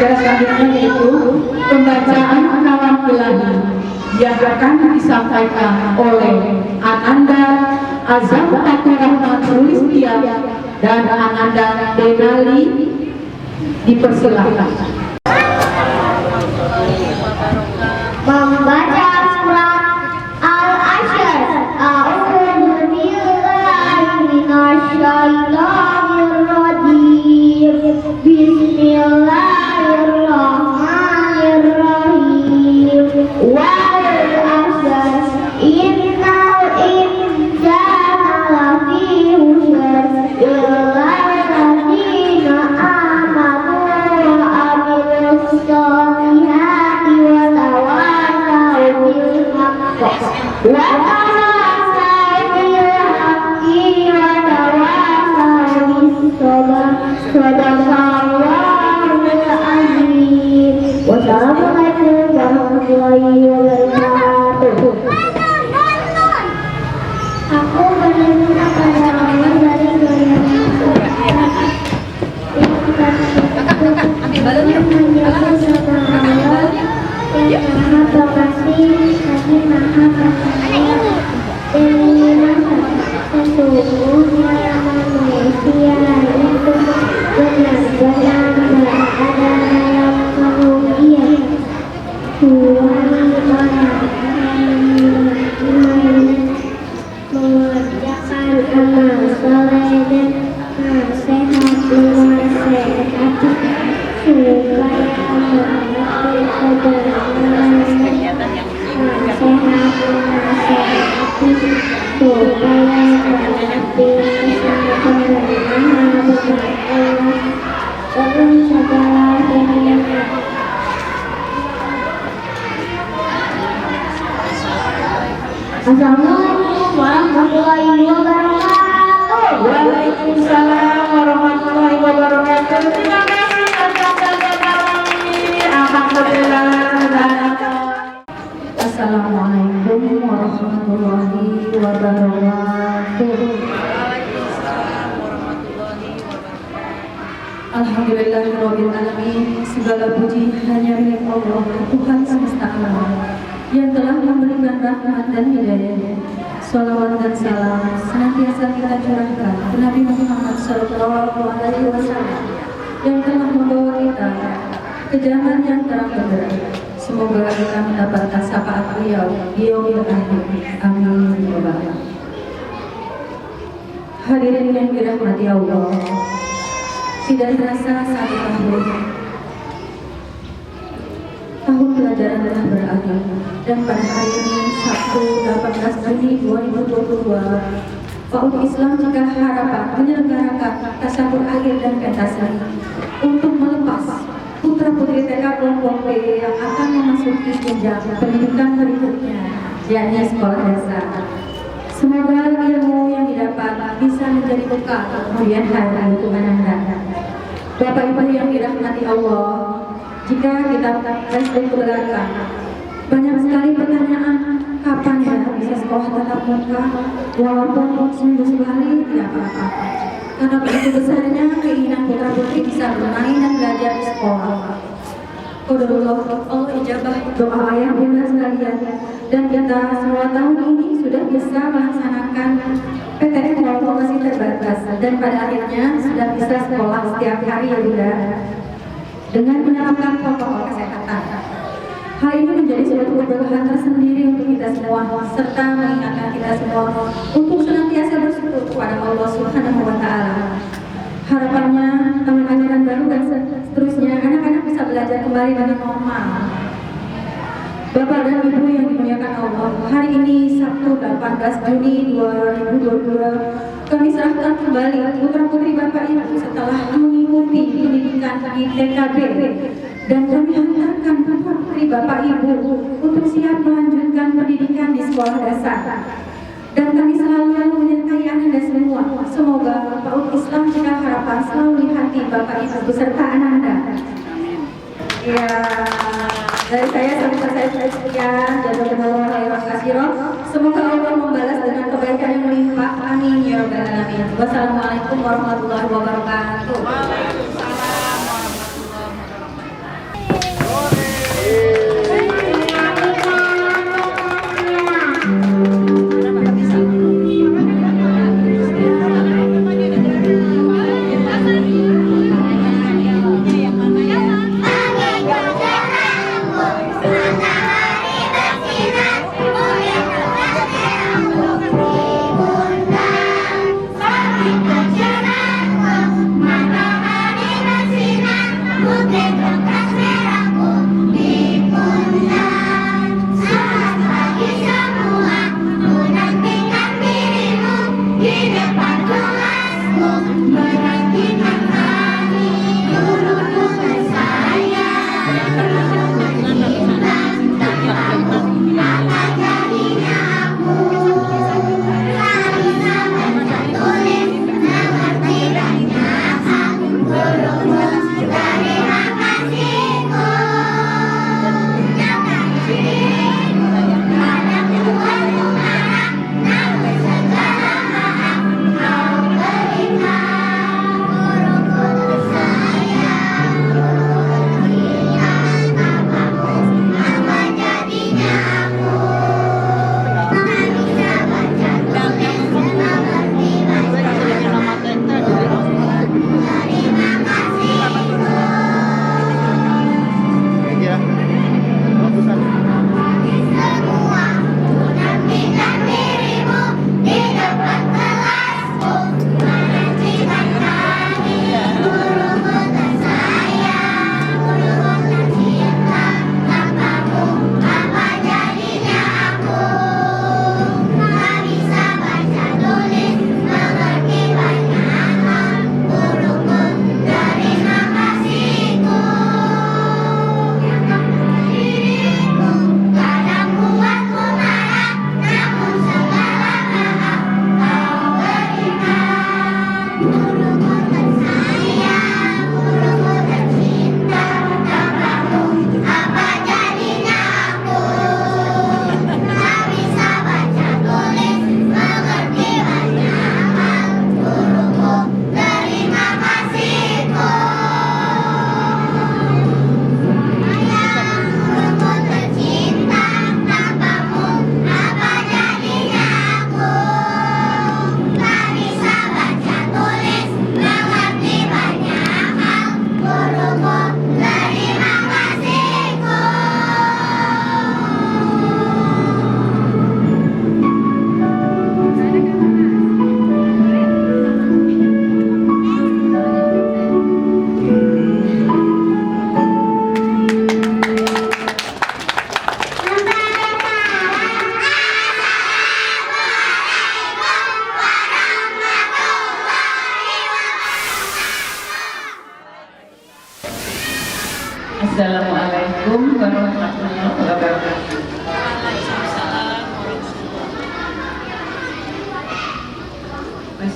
Acara selanjutnya yaitu pembacaan kalam ilahi yang akan disampaikan oleh Ananda Azam Fatur Rahman Rulistia dan Ananda Denali. Dipersilakan membaca surat Al-Asyr. A'udzu billahi minasyaitonir rajim. Bismillahirrahmanirrahim. Wal 'ashr innal insana lafi khusr illa alladziina aamanu wa 'amilus sholihati wa tawasaw bil haqqi wa tawasaw bil haqqi wa tawasaw bis sabr. Shadaqallahul azim. Wassalamualaikum warahmatullahi wabarakatuh. Aku berdoa pada Allah dari sesungguhnya manusia itu benar-benar berada dalam kerugian. Mengerjakan amal soleh dan nasihat menasehati supaya mengerti kebenaran, nasihat menasehati supaya mengerti kesempurnaan Allah dalam segala dunia. Assalamualaikum warahmatullahi wabarakatuh. Waalaikumsalam warahmatullahi wabarakatuh. Terima kasih atas kami. Alhamdulillah. Assalamualaikum warahmatullahi wabarakatuh. Alhamdulillahirabbil alamin. Segala puji hanya milik Allah, Tuhan semesta alam, yang telah memberikan rahmat dan hidayah. Salawat dan salam senantiasa kita curahkan ke Nabi Muhammad SAW yang telah membawa kita ke jalan yang terang benderang. Semoga kita mendapatkan syafaat beliau di yaumil akhir. Amin ya rabbal. Hadirin yang dirahmati Allah, tidak terasa satu tahun pelajaran telah berakhir, dan pada hari ini Sabtu 18 Juni 2022 PAUD Islam Cikal Harapan menyelenggarakan tasyahud akhir dan pentas untuk melepas putra putri TK kelompok B yang akan memasuki jenjang pendidikan berikutnya, yakni sekolah dasar. Semoga ilmu yang didapat bisa menjadi bekal kemudian hari untuk anak-anak. Bapak Ibu yang dirahmati Allah, jika kita flashback ke belakang, banyak sekali pertanyaan, kapan ya bisa sekolah tatap muka, walaupun seminggu sekali tidak apa-apa. Karena begitu besarnya keinginan putra putri bisa bermain dan belajar di sekolah. Qadarullah, Allah ijabah doa ayah bunda sekalian, dan kita semua tahun ini sudah bisa melaksanakan PTM walaupun masih terbatas, dan pada akhirnya sudah bisa sekolah setiap hari ya bunda, dengan menerapkan protokol kesehatan. Hal ini menjadi suatu keberkahan tersendiri untuk kita semua, serta mengingatkan kita semua untuk senantiasa bersyukur kepada Allah Subhanahu wa Ta'ala. Harapannya tahun ajaran baru dan seterusnya anak-anak bisa belajar kembali dengan normal. Bapak dan Ibu yang dimuliakan Allah, hari ini Sabtu 18 Juni 2022 kami serahkan kembali putra putri Bapak Ibu setelah mengikuti pendidikan di TKB, dan kami hantarkan putra putri Bapak Ibu untuk siap melanjutkan pendidikan di sekolah dasar. Dan kami selalu menyertai Anda semua. Semoga PAUD Islam Cikal Harapan selalu di hati Bapak Ibu beserta anak-anak. Ya, dari saya sampai saya sekian. Jazakumullah khairan katsiran. Semoga Allah membalas dengan kebaikan yang melimpah. Amin ya rabbal alamin. Wassalamualaikum warahmatullahi wabarakatuh. Waalaikumsalam warahmatullahi wabarakatuh.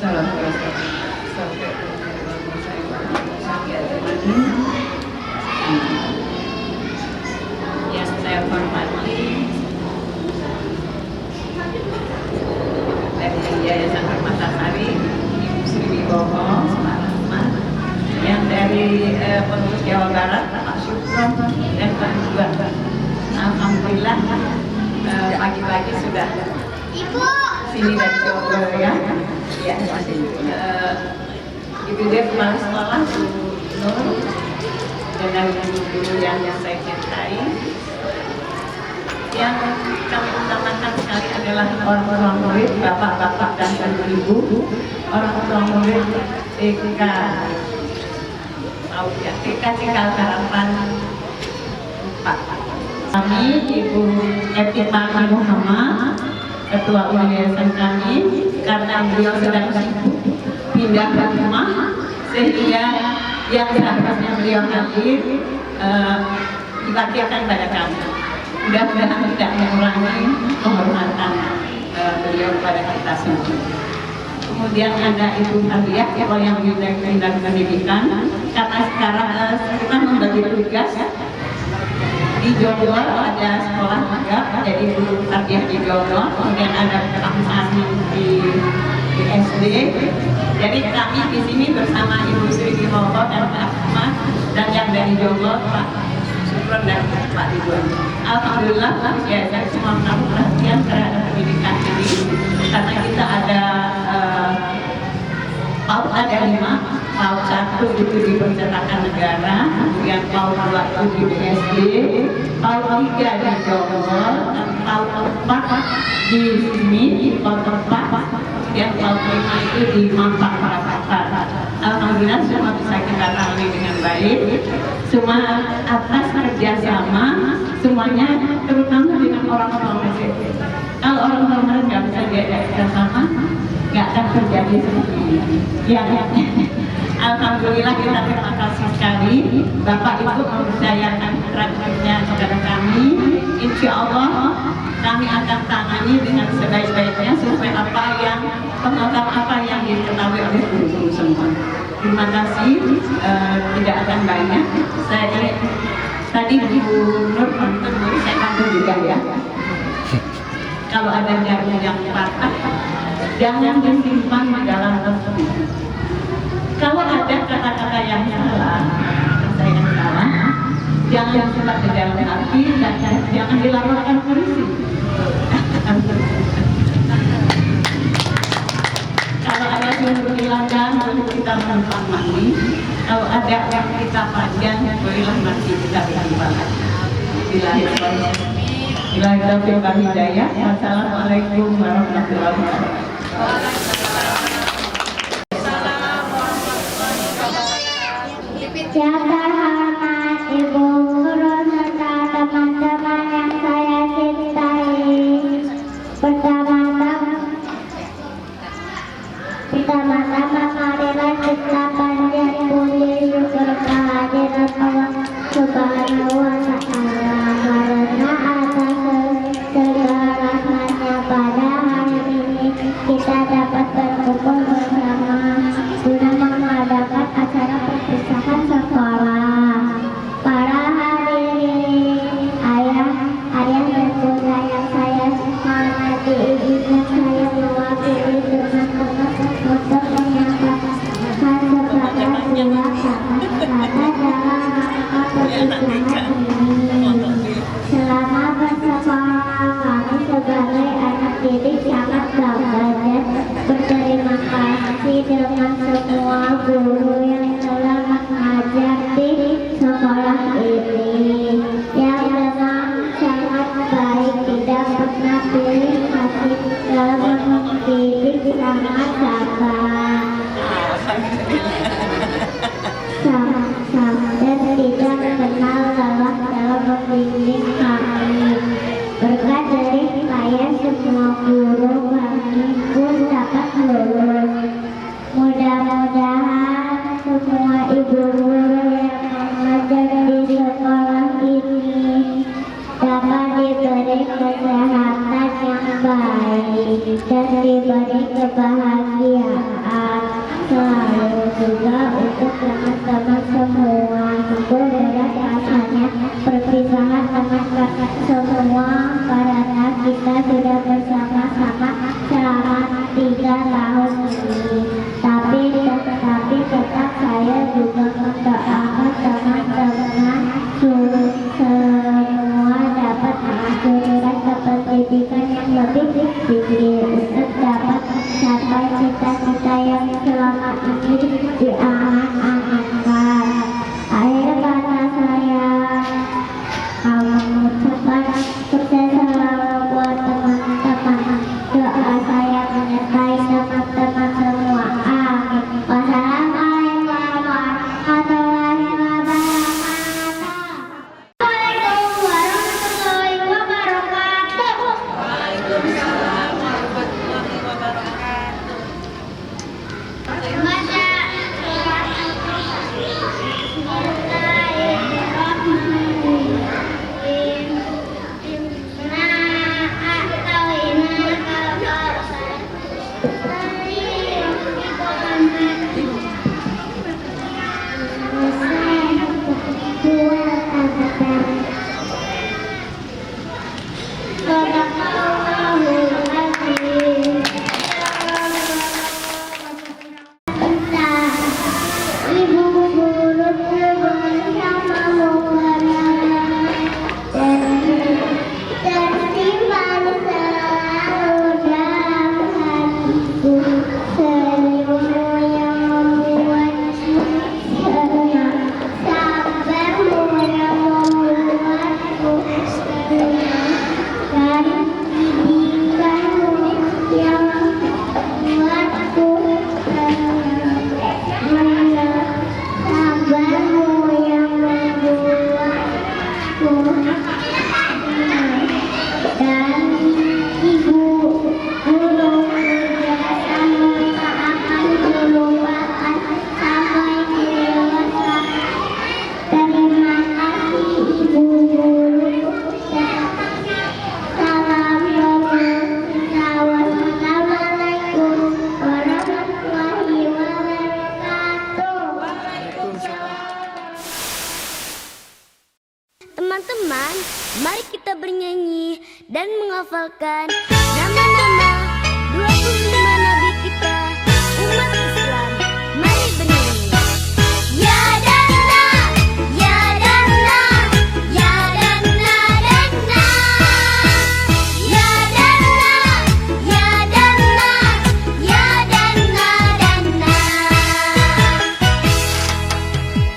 Yang saya hormati dari Yayasan Permatasari, Ibu Sri Wibowo, Semarang, yang dari pengurus Jawa Barat, Pak Syukron, dan Pak Ridwan. Alhamdulillah pagi-pagi sudah sini dari Jawa ya. Ya, Ibu Dev Kepala Sekolah, Bu Nur, dan guru yang saya cintai. Yang kami utamakan sekali adalah orang-orang murid, bapak-bapak dan ibu-ibu, orang tua murid TK Cikal Harapan 4. Kami Ibu Etika Muhammad, Ketua Yayasan kami, karena beliau sedang pindah ke rumah, sehingga yang seharusnya beliau hadir diwakilkan pada kami. Mudah-mudahan tidak mengurangi penghormatan beliau kepada kita semua. Kemudian ada Ibu Hadiah yang bidang pendidikan, karena sekarang kita membagi tugas di Jonggol ada sekolah juga, jadi Ibu Hadiah di Jonggol, kemudian ada Kang Amin di SD. Jadi kami di sini bersama Ibu Sri Wibowo dan Pak Ahmad, dan yang dari Jonggol Pak Syukron dan Pak Ridwan. Alhamdulillah ya, saya semua kamu perhatian terhadap pendidikan ini, karena kita ada PAUD ada 5, PAUD 1 itu di Percetakan Negara, kemudian PAUD 2 itu di BSD, PAUD 3 di Jonggol, dan PAUD 4 di sini di Pondok 4, kemudian PAUD 5 itu di Mampang Perapatan. Alhamdulillah semua bisa kita tangani dengan baik. Semua atas kerjasama semuanya, terutama dengan orang-orang murid. Kalau orang-orang murid nggak bisa diajak kerjasama, nggak akan terjadi seperti ini. Ya, alhamdulillah kita terima kasih sekali Bapak Ibu mempercayakan praktiknya kepada kami. Insya Allah kami akan tangani dengan sebaik-baiknya sesuai pengetahuan apa yang diketahui oleh guru-guru semua. Terima kasih, tidak akan banyak. Saya tadi Bu Nur saya panggil juga ya. Kalau ada jarum yang patah, jangan disimpan di dalam tersebut. Kalau ada kata-kata yang salah, jangan disimpan di dalam hati dan jangan dilaporkan polisi. Kalau ada yang berhilangan, kita menumpang mandi. Kalau ada yang kita panjang, berilah mati kita berjumpa lagi. Bila hidayah. Wassalamualaikum warahmatullahi wabarakatuh. Yang terhormat Ibu Guru serta teman-teman yang saya cintai, pertama-tama marilah kita panjat puji syukur kehadirat Allah Subhanahu wa Ta'ala, karena atas segala rahmatnya pada hari ini kita dapat berkumpul bersama guna mengadakan acara perpisahan sekolah. Para hadirin, ayah dan bunda yang saya hormati, izinkan saya mewakili teman-teman untuk menyampaikan sepatah dua kata-kata dalam rangka perpisahan ini. Selama bersekolah, kami sebagai anak didik sangat bangga dan berterima kasih dengan semua guru yang telah mengajar di sekolah ini, yang dengan sangat baik tidak pernah pilih kasih dalam mendidik, sangat sabar dan tidak kenal lelah dalam membimbing kami. Berkat dari saya semua guru kami pun dapat lulus. Mudah-mudahan semua ibu guru yang mengajar di sekolah ini dapat diberi kesehatan yang baik dan diberi kebahagiaan. juga untuk teman-teman semua. Sungguh berat rasanya perpisahan teman-teman semua karena kita sudah bersama-sama selama 3 tahun ini. Tapi tetap saya juga mendoakan teman-teman semua dapat menghasilkan pendidikan yang lebih tinggi untuk dapat mencapai cita-cita yang selama ini diangan-angankan. Akhir kata saya mengucapkan sukses selalu buat teman-teman. Doa saya menyertai teman-teman semua. Amin. Wassalamualaikum warahmatullahi wabarakatuh. Waalaikumsalam warahmatullahi wabarakatuh. Waalaikumsalam warahmatullahi wabarakatuh. Ibu guru bersamamu tersimpan selalu dalam hatiku, senyummu yang membuatku senang, sabarmu yang membuatku senang, dan didikanmu yang membuatku senang. Sabarmu yang membuatku dan ibu guru biasa tak akan melupakan sampai dewasa. Terima kasih ibu guru. Assalamualaikum warahmatullahi wabarakatuh. Teman-teman, mari kita bernyanyi dan menghafalkan nama-nama 25 nabi kita, umat Islam. Mari bernyanyi. Ya Danna, Ya Danna, Ya Danna, Danna. Ya Danna, Ya Danna, Ya Danna, Danna.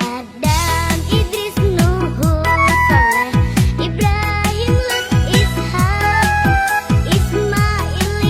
Adam, Idris, Nuh, Saleh, Ibrahim, Lut, Ishak, Ismail,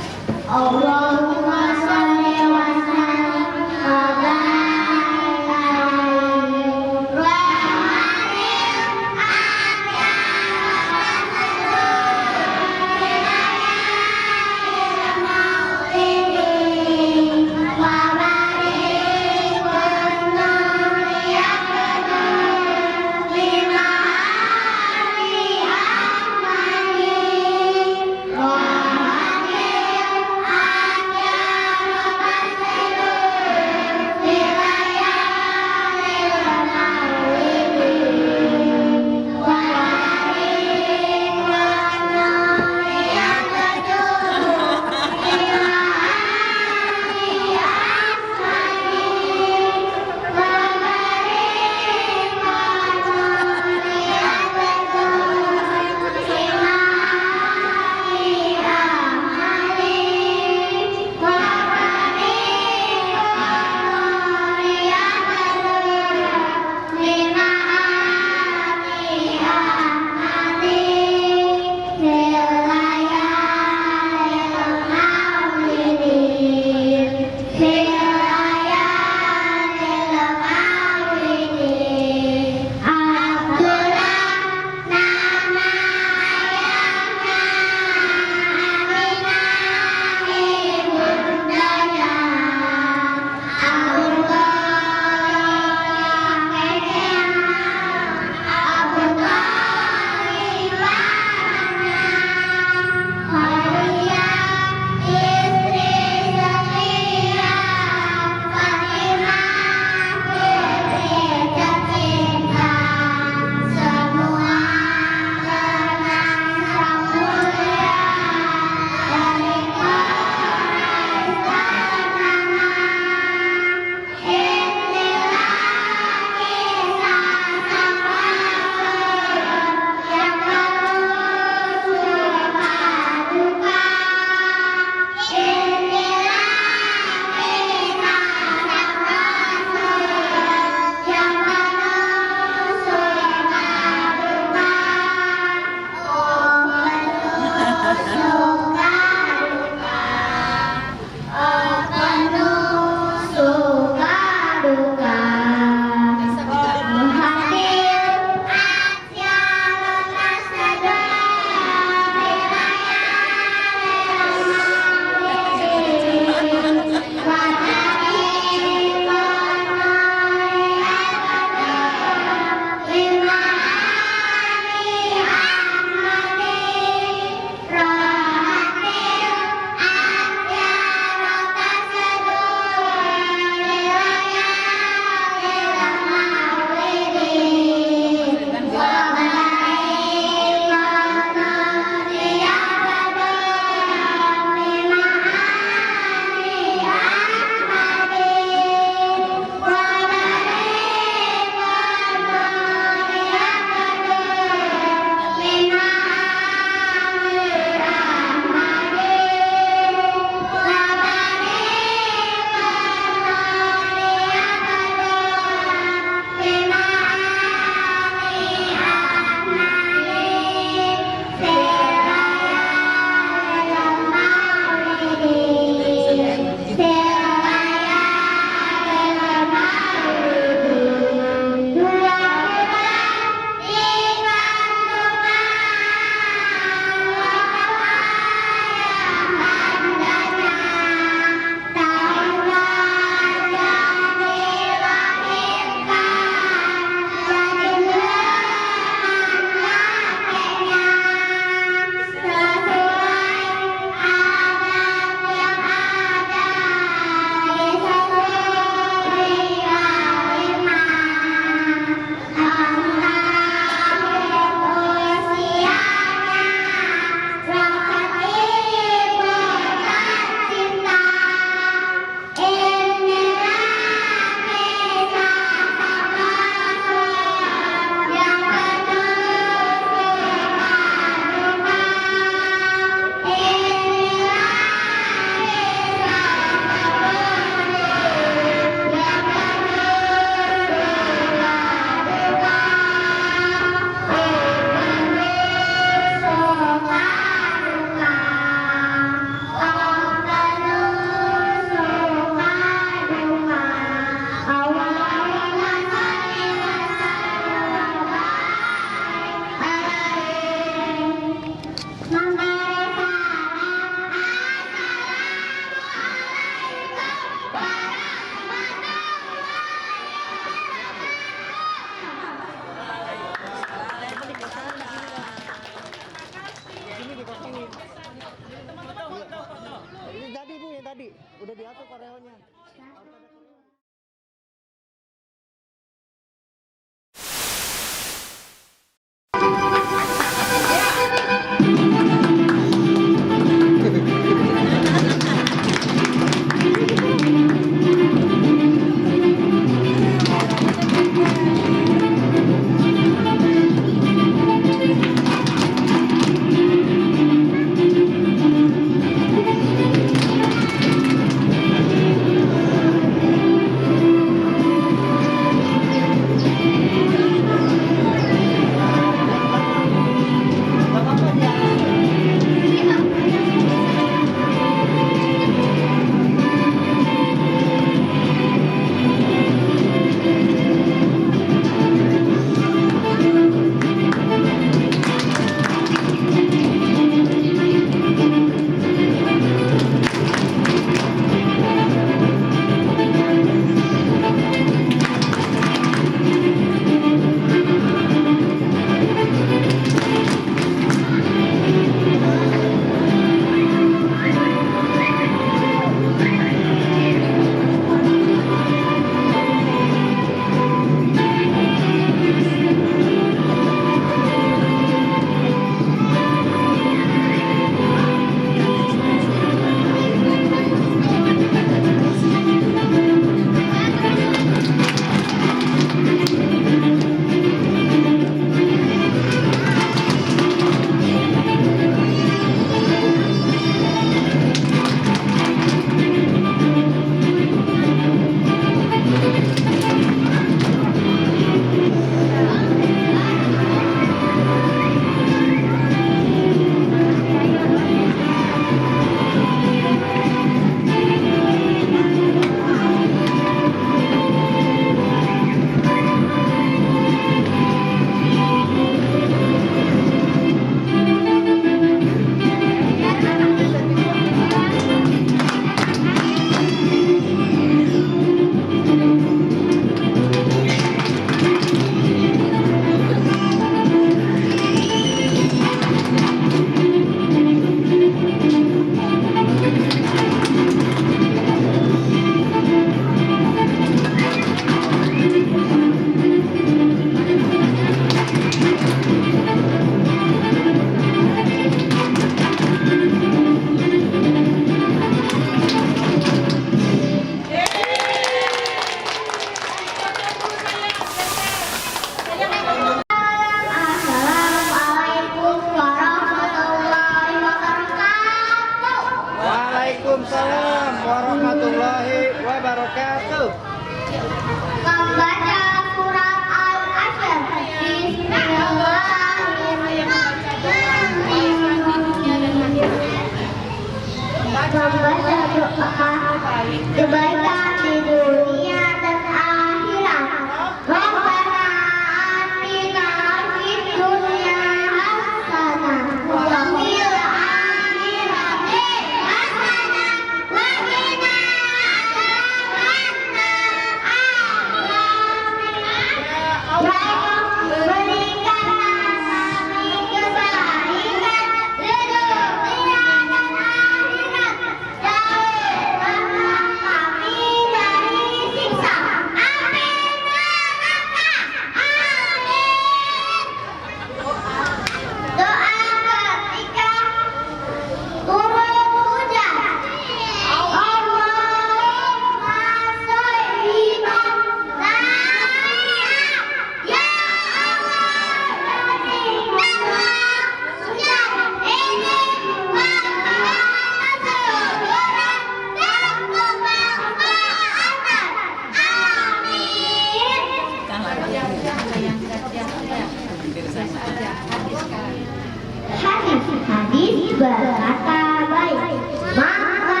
Hadis berkata baik, maka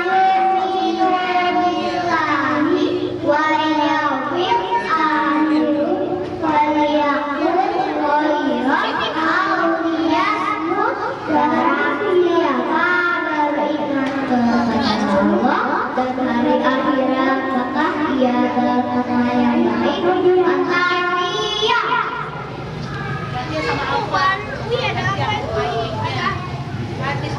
yu'minu billahi wal yawmil akhir falyaqul khairan aw liyasmut. Barang siapa beriman kepada Allah dan hari akhirat, maka ia berkata yang baik antara dia. Sama Alfa. Iya, ada apa itu? Hadis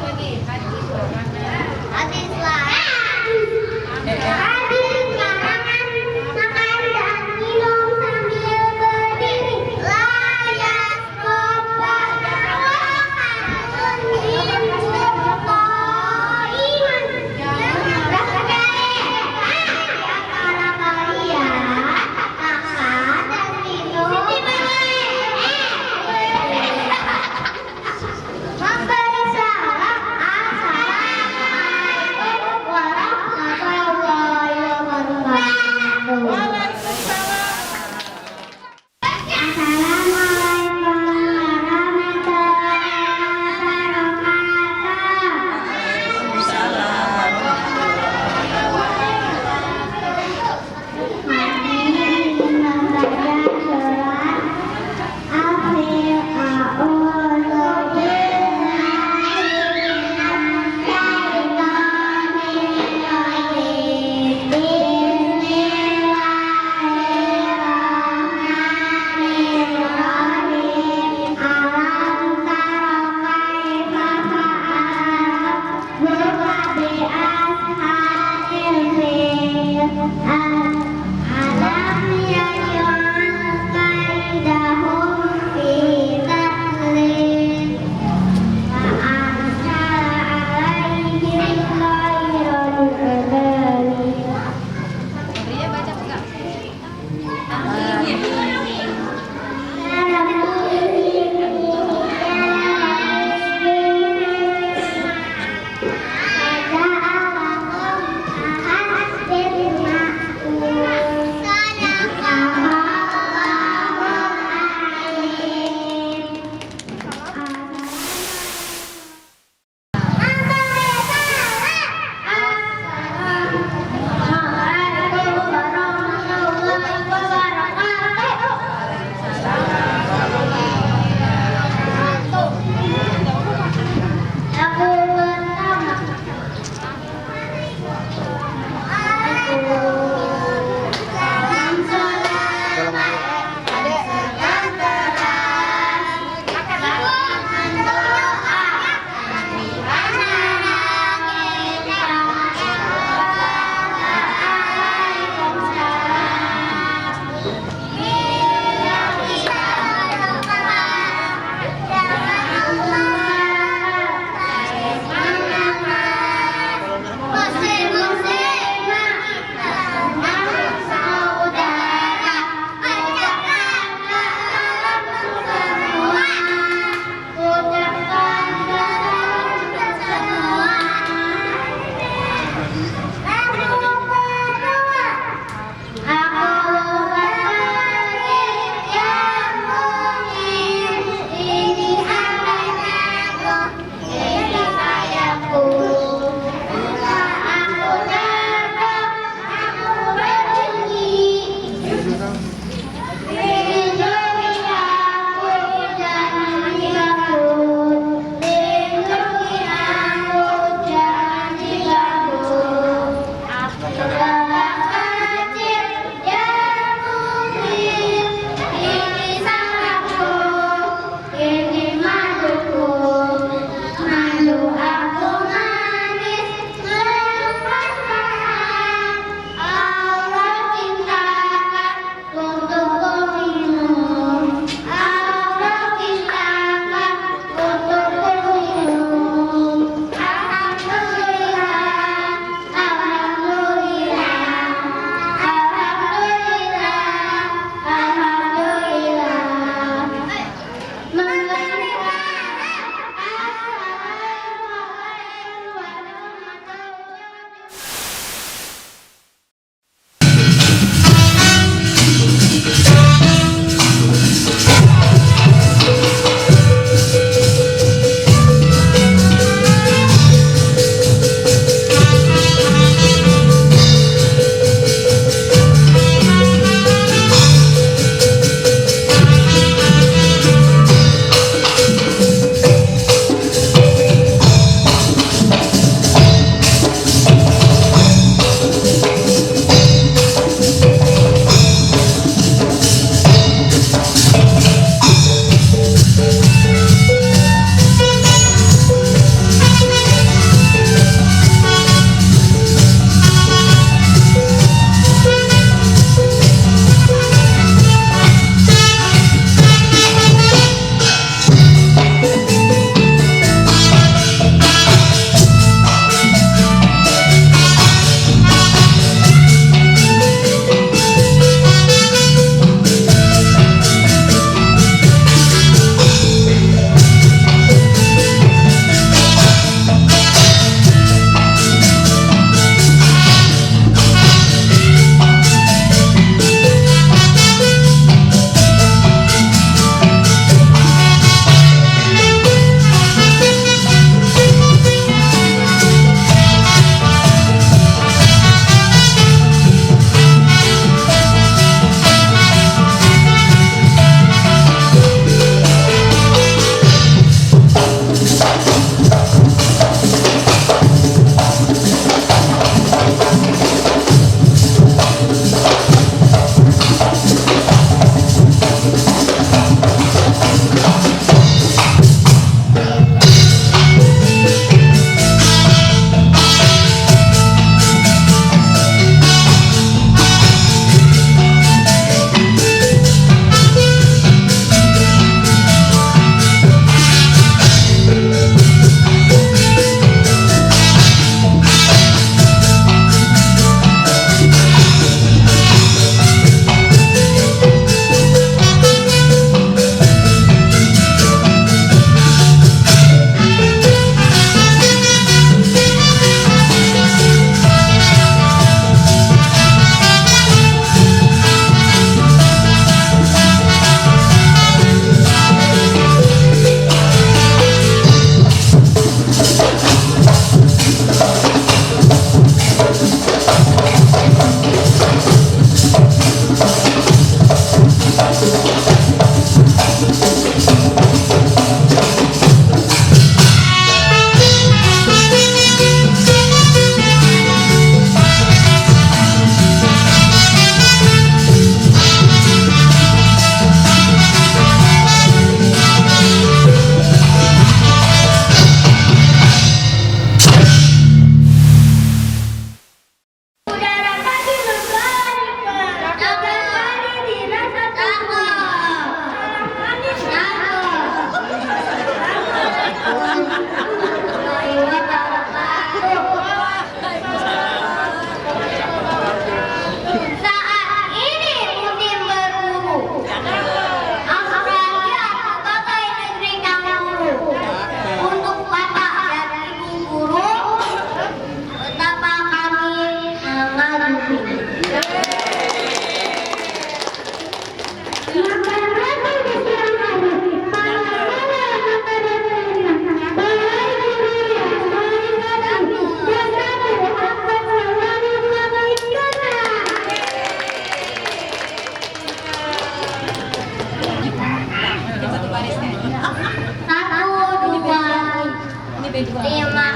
Terima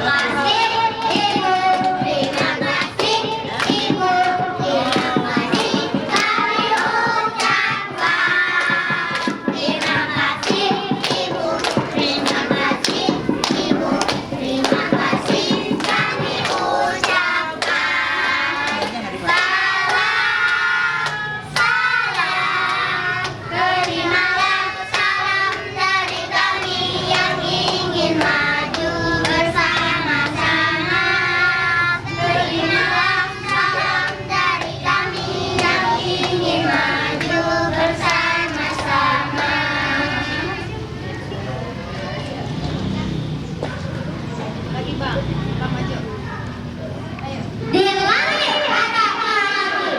kasih Ibu, terima kasih Ibu, terima kasih kami ucapkan. Terima kasih Ibu, terima kasih Ibu, terima kasih kami ucapkan. Salam, terimalah salam dari kami yang ingin maju bersama-sama. Terimalah salam dari kami yang ingin maju bersama-sama. Lagi Bang maju. Di langit ada pelangi,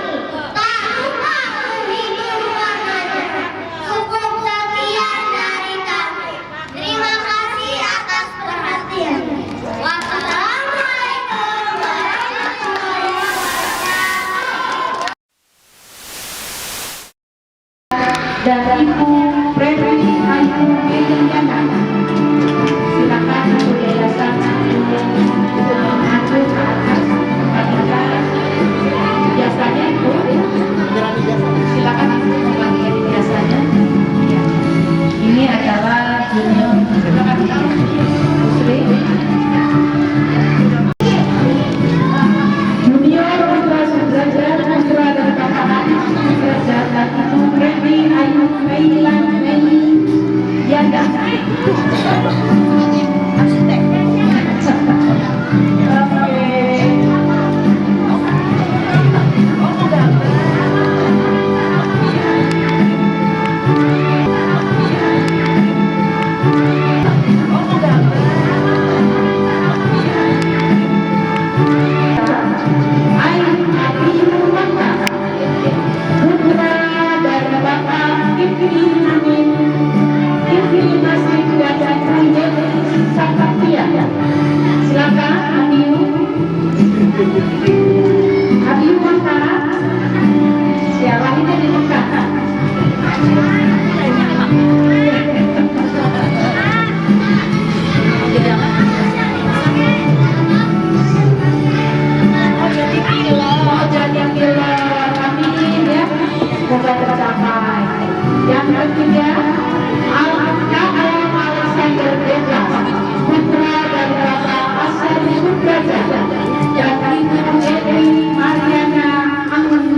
tak lupa menghibur warnanya. Cukup sekian dari kami. Terima kasih atas perhatian. Wassalamualaikum warahmatullahi wabarakatuh. Dan Ibu Fredri Ayu Meliana. Silakan untuk yayasan untuk mengacu ke atas kepada biasanya Ibu. Silakan Ibu membagi biasanya. Ya. Ini adalah junior. Silakan Sri. Junior Putra Sudrajat, Putra dan Kakak Sudrajat dan Ibu Fredri Ayu Meliana.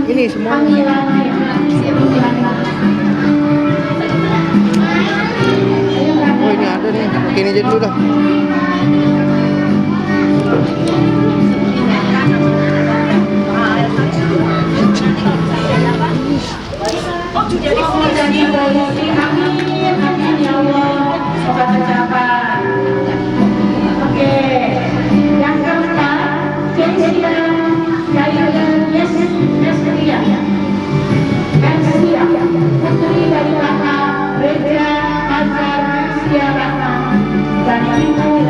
Ini semua. Oh ini ada nih, ini aja dulu dah. Jadi polisi, amin, amin ya Allah, semoga tercapai. Oke, yang keempat, Cecia Yesria, putri dari kakak Reza Azhar Siarana dan Ibu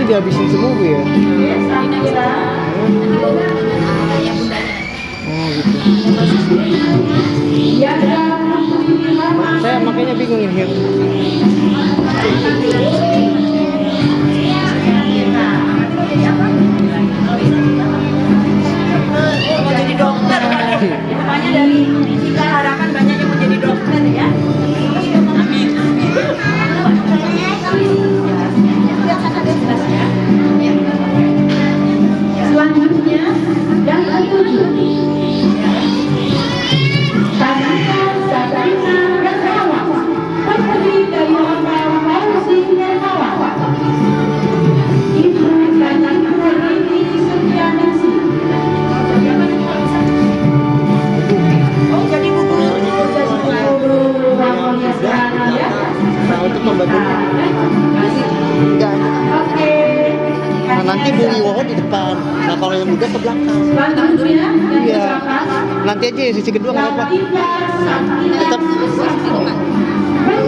itu dihabisin semua Bu ya? Oh gitu. Saya makanya bingung ini. Mau jadi dokter kan? Rupanya dari kita harapan banyak yang mau jadi dokter ya. Amin. Selanjutnya yang ketujuh, Tanita Sabrina Darmawan, putri dari Bapak Fauzi Darmawan, Ibu Tanita Nurini Setianingsih. Oh jadi guru Nah untuk membantu. Enggak. Oke. Nah, nanti Bu Iwo di depan. Nah kalau yang muda ke belakang. Selanjutnya yang Iya. ke-8, Nanti aja sisi kedua nggak apa. Latifah Sakina Tetap.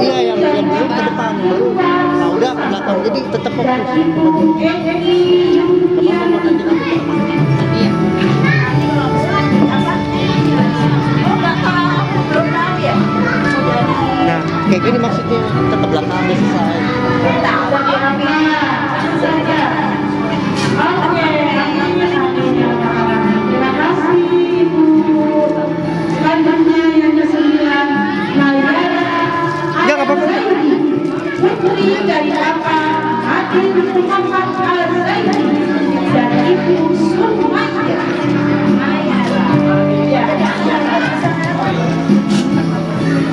Iya yang belum ke depan baru. Nah udah ke belakang jadi tetap dan fokus. Ibu Eni Teman mau nanti nanti. Oh nggak tahu, belum tahu ya. Nah kayak gini maksudnya tetap belakang udah selesai. saja. Oke, terima kasih Ibu. Selanjutnya yang ke-9, Nayara Ya, nggak apa-apa. Al-Zaidi, putri dari Bapak Adil Muhammad Al-Zaidi dan Ibu Sumayyah.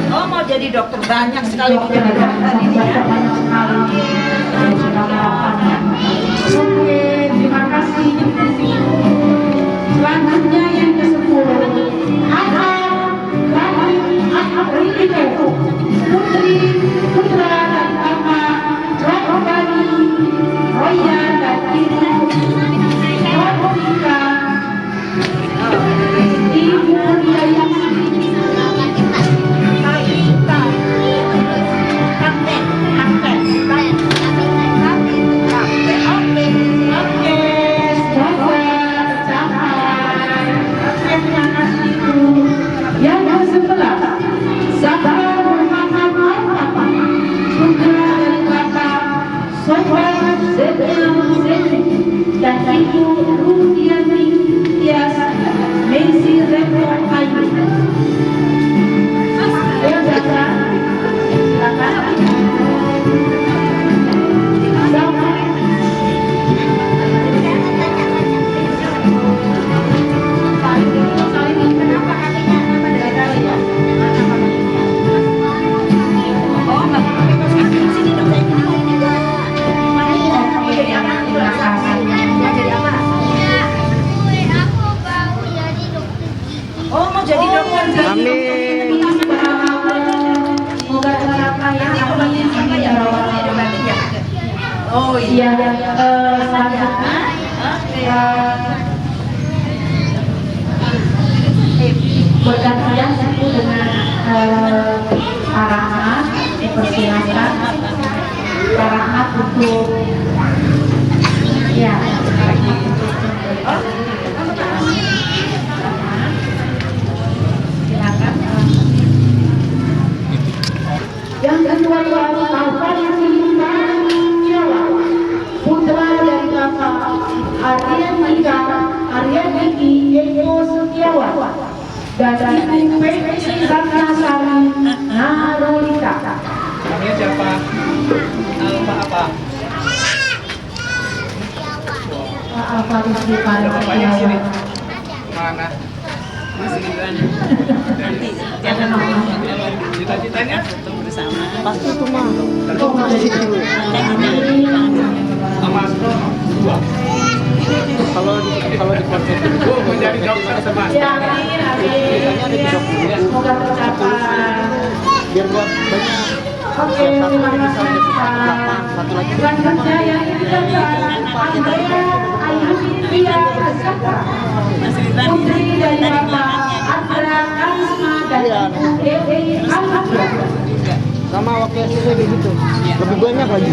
Oh mau jadi dokter, banyak sekali mau jadi dokter ini ya. Oke, terima kasih. Selanjutnya yang ke-10, Riko, putra dan Bapak Rohbani, Royan dan Ibu Rohbika, Ibu Yayasi. Yang ke-11, Zahra Muhammad Al-Papa, putra dari Bapak Sohar Zedil Zedil dan Ibu Rudiani Tias Messi Repo Ayu. Ayo Zahra, silakan. Zahra. Oh mau jadi dokter. Amin. Semoga tercapai ya. Oh iya. Iya, selanjutnya bergantian itu dengan arahan, dipersilakan arahan untuk ya. Silakan. Yang kedua putra dari Bapak Arya Diki Eko Setiawan dan Ibu Peci Ratnasari Narolita. Namanya siapa? Alfa apa? Alfa Rizky Pada Bapaknya di sini. Setiawan. Mana? Masih di sana. Jangan ngomong. Cita-citanya? Bersama. Pasti itu mah. Oh, mau jadi guru. Sama dua. Kalau di konsep itu Mau jadi dokter sama. Ya, amin. Semoga tercapai. biar nggak banyak. Oke, terima kasih Pak. Satu lagi. Selanjutnya yang kedua, Andrea Ayunia Azhar, putri dari Bapak Andra Karisma dan Ibu Dewi Alhamdulillah. Sama wakil siswa di situ. Lebih banyak lagi.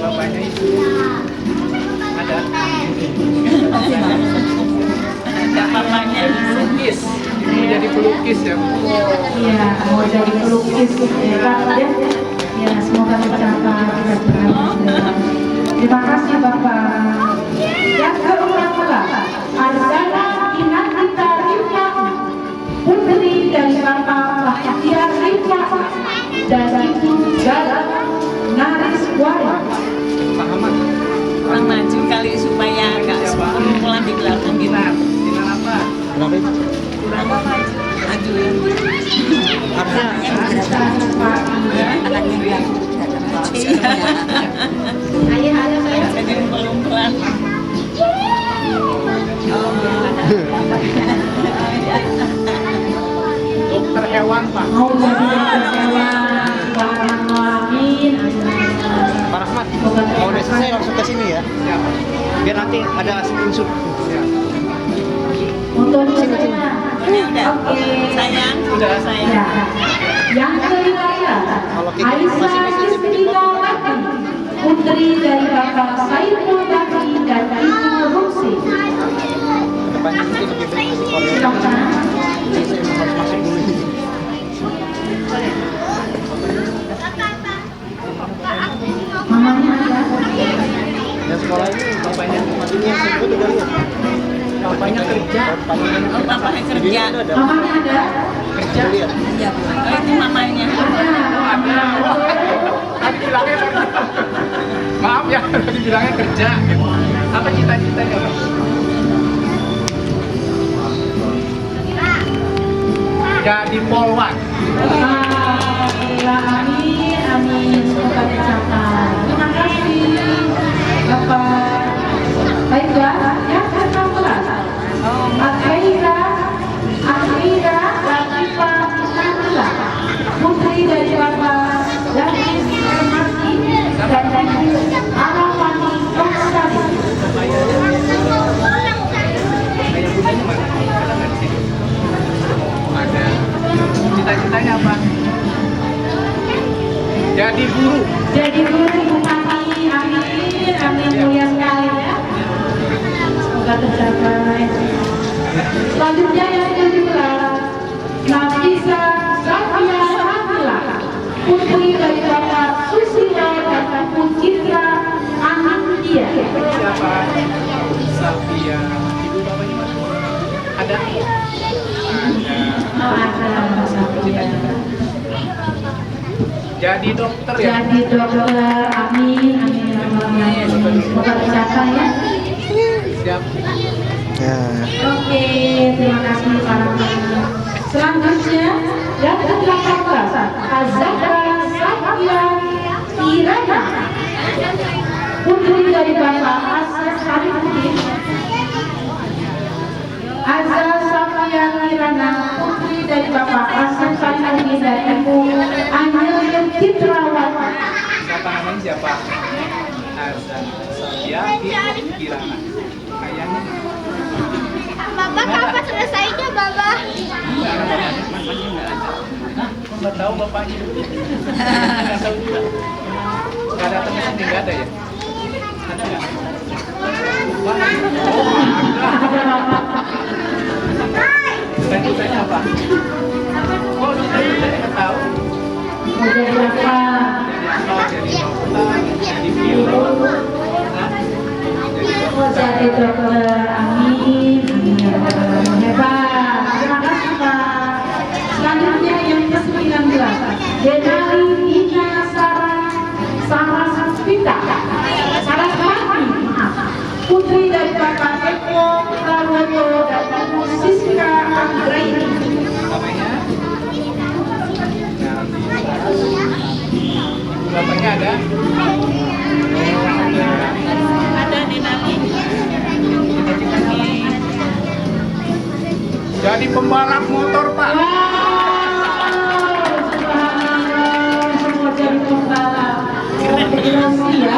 Bapaknya itu ada Papanya pelukis. Jadi pelukis ya. Iya, mau jadi pelukis ya Pak ya. Ya, semoga tercapai cita-cita. Terima kasih Bapak. Yang ke-14, Arzana Inatita Rifah, putri dari Bapak Bahtiar Rifah dan Ibu Galat Naris Wari. Pak Ahmad. kurang maju kali supaya agak kumpulan di belakang gitu. Sinar apa? Kenapa itu? Kurang maju ya. Harusnya Ayah ada saya jadi kumpulan. Dokter hewan Pak. Mau jadi hewan, amin. Pak Rahmat, kalau udah selesai langsung ke sini ya. Siap. Biar nanti ada screenshot. Siap. Untuk Sini. Udah. Oke. Sayang, Udah. sayang. Ya. Yang kelima, Kalau kita Aisyah masih bisa Istina Bakti, putri dari Bapak Saiful Bakti dan Ibu Ruksi. Depannya mungkin lebih baik kasih korea. Silakan. Saya harus masuk dulu. Mamanya ada. Dan sekolah ini bapaknya maksudnya sebut udah lihat. Bapaknya kerja. Oh, bapaknya kerja. Mamanya ada. Kerja. Lihat. Oh, itu mamanya. Tadi bilangnya kerja. Maaf ya, tadi bilangnya kerja. Apa cita-citanya Pak? Jadi polwan. Alhamdulillah, amin, amin. Semoga tercapai. Terima kasih, Bapak. Baiklah, yang ke-16. Akhira Latifah Nabila, putri dari Bapak Danis Hermati dan Ibu Arawani Roksari. Ayah bundanya mana? Ada nggak di sini? Ada. Cita-citanya apa? Jadi guru. Jadi guru Ibu Tani, amin, amin, mulia sekali ya. Semoga tercapai. Selanjutnya yang ke-17, Nafisa Safia Hamila, putri dari Bapak Susilo dan Ibu Citra Anandia. Siapa? Safia. Ibu bapaknya mana? Ada? Oh, ada Mbak Safia. Jadi dokter ya? Jadi dokter, amin, amin, ya Allah. Semoga tercapai ya. Siap. Ya. Oke, terima kasih Pak Rahmat. Selanjutnya yang ke-18, Azahra Safia Kirana, putri dari Bapak Asas Harifudin. Azahra Safia Kirana, putri dari Bapak Asas Harifudin dan Ibu Anil Citrawati. Siapa namanya siapa? Azan Safia Kirana. Ayahnya Bapak kapan selesainya, Bapak? nggak tahu bapaknya. Nggak tahu juga. Nggak datang ke sini, nggak ada ya? Ada nggak? Lupa. Oh, ada. Cita-citanya apa? Oh, cita-citanya nggak tahu. Mau jadi apa? Jadi dokter, jadi biolog. Hah? Mau jadi dokter, amin, amin, ya Allah. Hebat. Terima kasih Pak. Selanjutnya yang ke-19, Denali Ina Saraswati, putri dari Bapak Eko Prawoto dan Ibu Siska Anggraini. Namanya? Bapaknya ada? Ada di nanti. Cita-citanya apa? Jadi pembalap motor Pak. Wow, subhanallah, semua jadi pembalap. Emosi ya.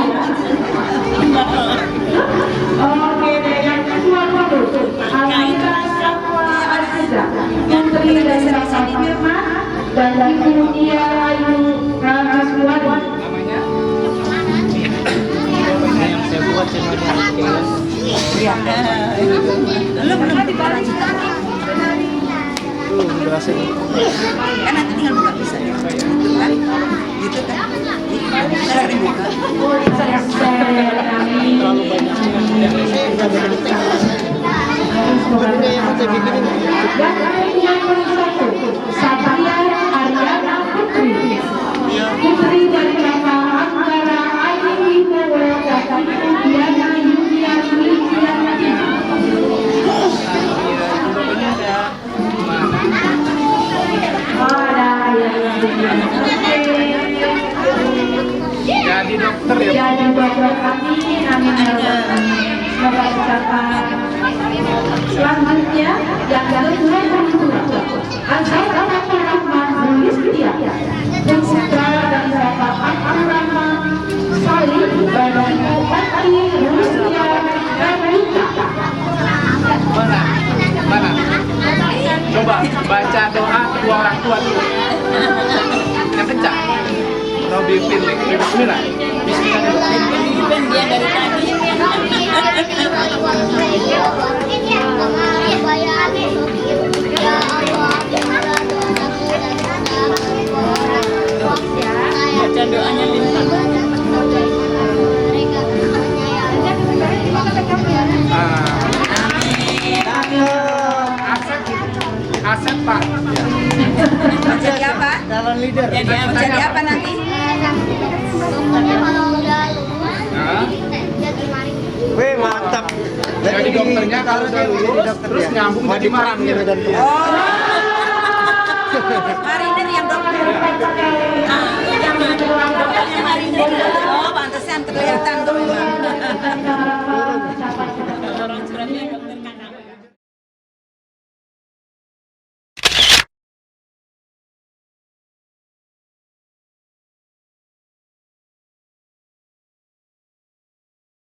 Oke deh, yang ke-20, Alhamdulillah Safwa Aziza, putri dari Bapak Firman dan Ibu Nia Ayu Iya. Belum Berhasil. kan nanti tinggal buka bisa ya. Gitu kan? Bisa lagi buka. Terlalu banyak. Sebenarnya yang saya bikin ini. Satria Aryana Putri. Putri dari nama Anggara Aini Wibowo dan Diana Yuliani Yuliani. Jadi dokter ya. Jadi dokter kami, amin. Semoga ucapan selanjutnya yang kedua itu Azhar Abdul Rahman Zulistia dan putra dan bapak Abdul Rahman Salih dan ibu Ati Zulistia dan Rita. Mana? Coba baca doa kedua orang tua dulu. Yang kencang. Robi Pilih. Bismillah. Pimpin dia dari tadi. Baca doanya bintang. Asep Pak. Jadi apa? Calon leader. Jadi apa nanti? Wih, mantap. Jadi dokternya kalau udah lulus terus nyambung jadi marangnya. Oh.